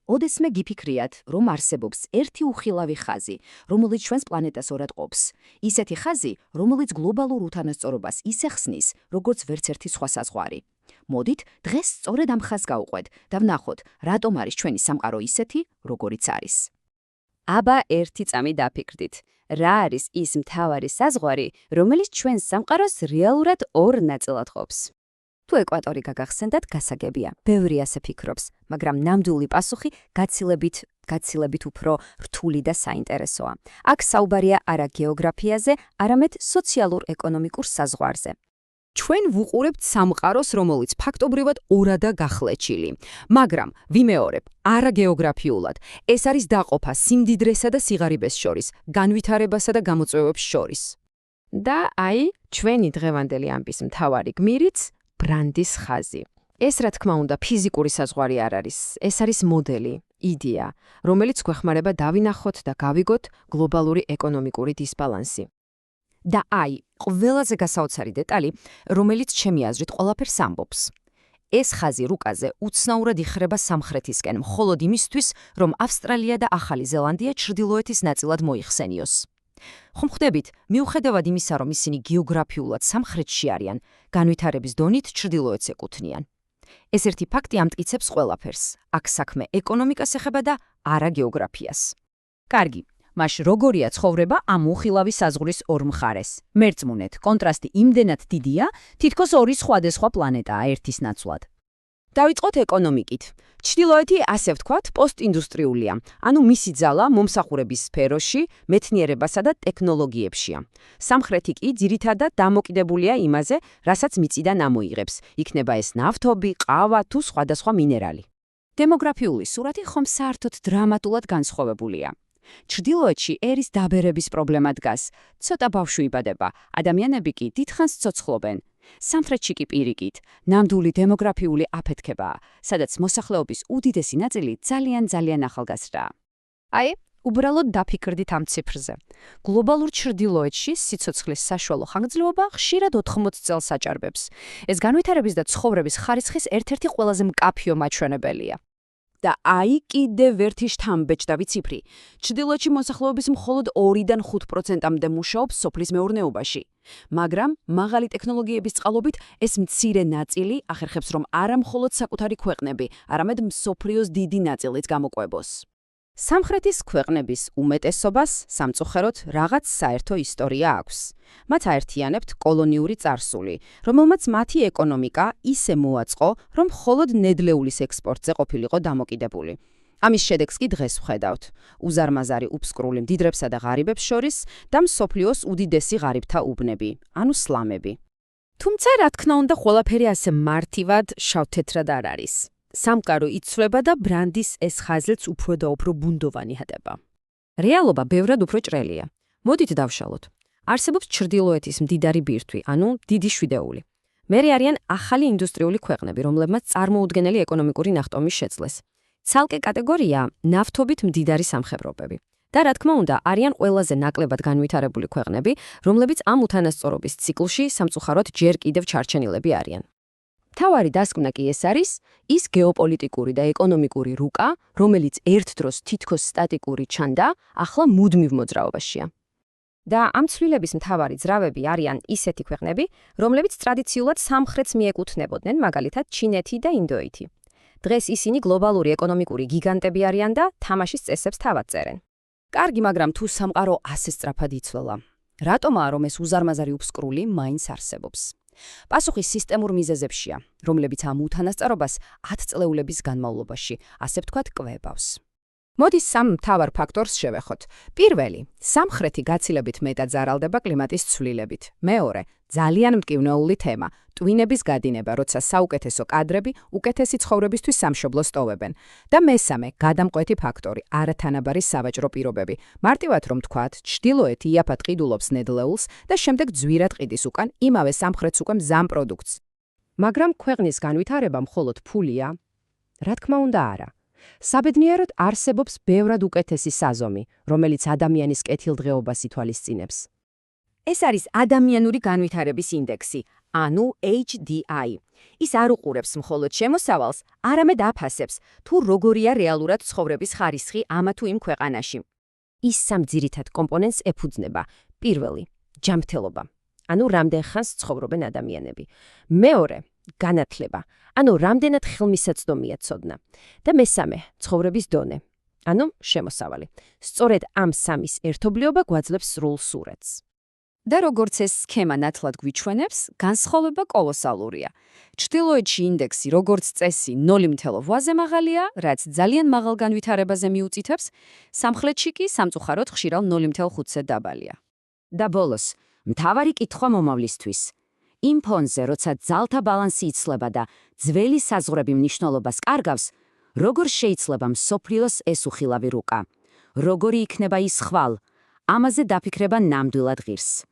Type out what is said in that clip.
ოდესმე გიფიქრიათ, რომ არსებობს ერთი უხილავი ხაზი, რომელიც ჩვენს პლანეტას ორად ყოფს. ისეთი ხაზი, რომელიც გლობალურ უთანასწორობას ისე ხსნის, როგორც ვერც ერთი სხვა საზღვარი. მოდით, დღეს სწორედ ამ ხაზს გავუყვეთ და ვნახოთ, რატომ არის ჩვენი სამყარო ისეთი, როგორიც არის. აბა ერთი წამი დაფიქრდით. რა არის ის მთავარი საზღვარი, რომელიც ჩვენს სამყაროს რეალურად ორ ნაწილად ყოფს? თუ ეკვატორი გაგახსენდათ, გასაგებია, ბევრი ასე ფიქრობს, მაგრამ ნამდვილი პასუხი გაცილებით უფრო რთული და საინტერესოა. აქ საუბარია არა გეოგრაფიაზე, არამედ სოციალურ-ეკონომიკურ საზღვარზე. ჩვენ ვუყურებთ სამყაროს, რომელიც ფაქტობრივად ორადაა გახლეჩილი. მაგრამ, ვიმეორებ, არა გეოგრაფიულად, ეს არის დაყოფა სიმდიდრესა და სიღარიბეს შორის, განვითარებასა და გამოწვევებს შორის. და აი, ჩვენი დღევანდელი ამბის მთავარი გმირიც ბრანდის ხაზი. ეს რა თქმა უნდა ფიზიკური საზღვარი არ არის, ეს არის მოდელი, იდეა, რომელიც გვეხმარება დავინახოთ და გავიგოთ გლობალური ეკონომიკური დისბალანსი. და აი, ყველაზე გასაოცარი დეტალი, რომელიც ჩემი აზრით ყველაფერს ამბობს. ეს ხაზი რუკაზე უცნაურად იხრება სამხრეთისკენ, მხოლოდ იმისთვის, რომ ავსტრალია და ახალი ზელანდია ჩრდილოეთის ნაწილად მოიხსენიოს. ხომ ხვდებით, მიუხედავად იმისა, რომ ისინი გეოგრაფიულად სამხრეთში არიან, განვითარების დონით ჩრდილოეთს ეკუთვნიან. ეს ერთი ფაქტი ამტკიცებს ყველაფერს. აქ საქმე ეკონომიკას ეხება და არა გეოგრაფიას. კარგი, მაშ როგორია ცხოვრება ამ უხილავი საზღვრის ორ მხარეს? მერწმუნეთ, კონტრასტი იმდენად დიდია, თითქოს ორი სხვადასხვა პლანეტაა ერთის ნაცვლად. დავიწყოთ ეკონომიკით. ჩრდილოეთი, ასე ვთქვათ, პოსტინდუსტრიულია, ანუ მისი ძალა მომსახურების სფეროში, მეცნიერებასა და ტექნოლოგიებშია. სამხრეთი კი ძირითადად დამოკიდებულია იმაზე, რასაც მიწიდან ამოიღებს. იქნება ეს ნავთობი, ყავა თუ სხვადასხვა მინერალი. დემოგრაფიული სურათი ხომ საერთოდ დრამატულად განსხვავებულია. ჩრდილოეთში ერის დაბერების პრობლემა დგას. ცოტა ბავშვი იბადება, ადამიანები კი დიდხანს ცოცხლობენ. სამხრეთში კი პირიქით, ნამდვილი დემოგრაფიული აფეთქებაა, სადაც მოსახლეობის უდიდესი ნაწილი ძალიან ახალგაზრდაა. აი, უბრალოდ დაფიქრდით ამ ციფრზე. გლობალურ ჩრდილოეთში სიცოცხლის საშუალო ხანგრძლივობა ხშირად 80 წელს აჭარბებს. ეს განვითარების და ცხოვრების ხარისხის ერთ-ერთი ყველაზე მკაფიო მაჩვენებელია. და აი კიდევ ერთი შთამბეჭდავი ციფრი. ჩრდილოეთში მოსახლეობის მხოლოდ 2-დან 5%-მდე მუშაობს სოფლის მეურნეობაში. მაგრამ მაღალი ტექნოლოგიების წყალობით ეს მცირე ნაწილი ახერხებს, რომ არა მხოლოდ საკუთარი ქვეყნები, არამედ მსოფლიოს დიდი ნაწილიც გამოყვებოს. სამხრეთის ქვეყნების უმეტესობას სამწუხაროდ რაღაც საერთო ისტორია აქვს. მათ აერთიანებთ კოლონიური წარსული, რომელმაც მათი ეკონომიკა ისე მოაწყო, რომ მხოლოდ ნედლეულის ექსპორტზე ყოფილიყო დამოკიდებული. ამის შედეგს კი დღეს ვხედავთ. უზარმაზარი უფსკრული მდიდრებსა და ღარიბებს შორის და მსოფლიოს უდიდესი ღარიბთა უბნები, ანუ სლამები. თუმცა, რა თქმა უნდა, ყველაფერი ასე მარტივად შავ-თეთრად არ არის. სამყარო იცვლება და ბრანდის ეს ხაზიც უფრო და უფრო ბუნდოვანი ხდება. რეალობა ბევრად უფრო ჭრელია. მოდით დავშალოთ. არსებობს ჩრდილოეთის მდიდარი ბირთვი, ანუ დიდი შვიდეული. მერე არიან ახალი ინდუსტრიული ქვეყნები, რომლებმაც წარმოუდგენელი ეკონომიკური ნახტომის შეძლეს. ცალკე კატეგორია ნავთობით მდიდარი სამხედროებები. და რა თქმა უნდა, არიან ყველაზე ნაკლებად განვითარებული ქვეყნები, რომლებიც ამ უთანასწორობის ციკლში სამწუხაროდ ჯერ კიდევ ჩარჩენილები არიან. მთავარი დასკვნა კი ეს არის, ის გეოპოლიტიკური და ეკონომიკური რუკა, რომელიც ერთ დროს თითქოს სტატიკური ჩანდა, ახლა მუდმივ მოძრაობაშია. და ამ ცვლილების მთავარი ძრავები არიან ისეთი ქვეყნები, რომლებიც ტრადიციულად სამხრეთს მიეკუთვნებოდნენ, მაგალითად ჩინეთი და ინდოეთი. დღეს ისინი გლობალური ეკონომიკური გიგანტები არიან და თამაშის წესებს თავად წერენ. კარგი, მაგრამ თუ სამყარო ასე სწრაფად იცვლა, რატომაა რომ ეს უზარმაზარი უფსკრული მაინც არსებობს? პასუხი სისტემურ მიზეზებშია, რომლებიც ამ უთანასწორობას 10 წლეულების განმავლობაში, ასე ვთქვათ, კვებავს. მოდის სამ მთავარ ფაქტორს შევეხოთ. პირველი, სამხრეთი გაცილებით მეტად ზარალდება კლიმატის ცვლილებით. მეორე, ძალიან მტკივნეული თემა, ტვინების გადინება, როცა საუკეთესო კადრები უკეთესი ცხოვრებისთვის სამშობლოს ტოვებენ. და მესამე, გადამყვეთი ფაქტორი, არათანაბარი სავაჭრო პირობები. მარტივად რომ თქვათ, ჩრდილოეთი იაფად ყიდულობს ნედლეულს და შემდეგ ძვირად ყიდის უკან იმავე სამხრეთს უკვე მზამ პროდუქტს. მაგრამ ქვეყნის განვითარება მხოლოდ ფულია? რა თქმა უნდა არა. საბედნიეროდ არსებობს ბევრად უკეთესი საზომი, რომელიც ადამიანის კეთილდღეობას ითვალისწინებს. ეს არის ადამიანური განვითარების ინდექსი, ანუ HDI. ის არ უყურებს მხოლოდ შემოსავალს, არამედ აფასებს, თუ როგორია რეალურად ცხოვრების ხარისხი ამა თუ იმ ქვეყანაში. ის სამ ძირითად კომპონენტს ეფუძნება. პირველი, ჯანმრთელობა. ანუ რამდენ ხანს ცხოვრობენ ადამიანები. მეორე, განათლება. ანუ რამდენად ხელმისაწვდომია ცოდნა. და მესამე, ცხოვრების დონე. ანუ შემოსავალი. სწორედ ამ სამის ერთობლიობა გვაძლევს სრულ სურათს. და როგორც ეს სქემა ნათლად გვიჩვენებს, განსხვავება კოლოსალურია. ჩრდილოეთში ინდექსი როგორც წესი 0.8-ზე მაღალია, რაც ძალიან მაღალ განვითარებაზე მიუწითებს, სამხრეთში კი სამწუხაროდ ხშირად 0.5-ზე დაბალია. და ბოლოს, მთავარი კითხვა მომავლისთვის. იმ ფონზე, როცა ძალთა ბალანსი იცვლება და ძველი საზღვრები მნიშვნელობას კარგავს, როგორ შეიძლება მსოფლიოს ეს უხილავი რუკა? როგორი იქნება ის ხვალ? ამაზე დაფიქრება ნამდვილად ღირს.